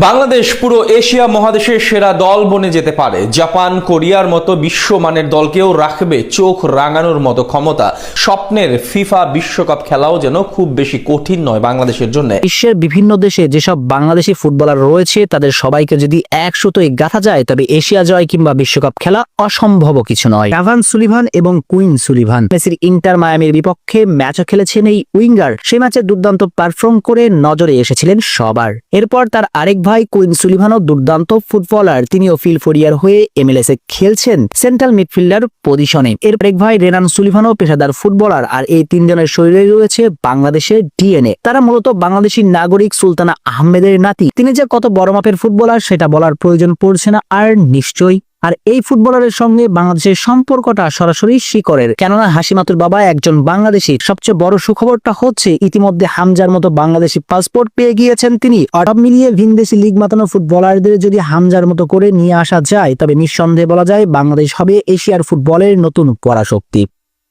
বাংলাদেশ পুরো এশিয়া মহাদেশের সেরা দল বনে যেতে পারে। জাপান, কোরিয়ার মতো বিশ্বমানের দলকেও রাখবে চোখ রাঙানোর মতো ক্ষমতা। স্বপ্নের ফিফা বিশ্বকাপ খেলাও যেন খুব বেশি কঠিন নয় বাংলাদেশের জন্য। বিশ্বের বিভিন্ন দেশে যেসব বাংলাদেশি ফুটবলার রয়েছে তাদের সবাইকে যদি এক সুতোয় গাঁথা যায় তবে এশিয়া জয় কিংবা বিশ্বকাপ খেলা অসম্ভব কিছু নয়। কাভান সুলিভান এবং কুইন সুলিভান মেসির ইন্টার মায়ামির বিপক্ষে ম্যাচও খেলেছেন এই উইঙ্গার। সেই ম্যাচে দুর্দান্ত পারফর্ম করে নজরে এসেছিলেন সবার। এরপর তার আরেক ভাই কুইন সুলিভানও দুর্দান্ত ফুটবলার। তিনিও ফিলফোরিয়ার হয়ে MLS এ খেলছেন সেন্ট্রাল মিডফিল্ডার পজিশনে। এর আরেক ভাই রেনান সুলিভানও পেশাদার ফুটবলার। আর এই তিনজনের শরীরে রয়েছে বাংলাদেশের ডিএনএ। তারা মূলত বাংলাদেশি নাগরিক সুলতানা আহমেদের নাতি। তিনি যে কত বড় মাপের ফুটবলার সেটা বলার প্রয়োজন পড়ছে না আর নিশ্চয়ই। আর এই ফুটবলারের সঙ্গে বাংলাদেশের সম্পর্কটা সরাসরি শিকরের, কেননা হাসিমাতুর বাবা একজন বাংলাদেশি। সবচেয়ে বড় সুখবরটা হচ্ছে ইতিমধ্যে হামজার মতো বাংলাদেশি পাসপোর্ট পেয়ে গিয়েছেন তিনি। সব মিলিয়ে ভিনদেশি লিগ মাতানো ফুটবলারদের যদি হামজার মতো করে নিয়ে আসা যায় তবে নিঃসন্দেহে বলা যায় বাংলাদেশ হবে এশিয়ার ফুটবলের নতুন পরাশক্তি।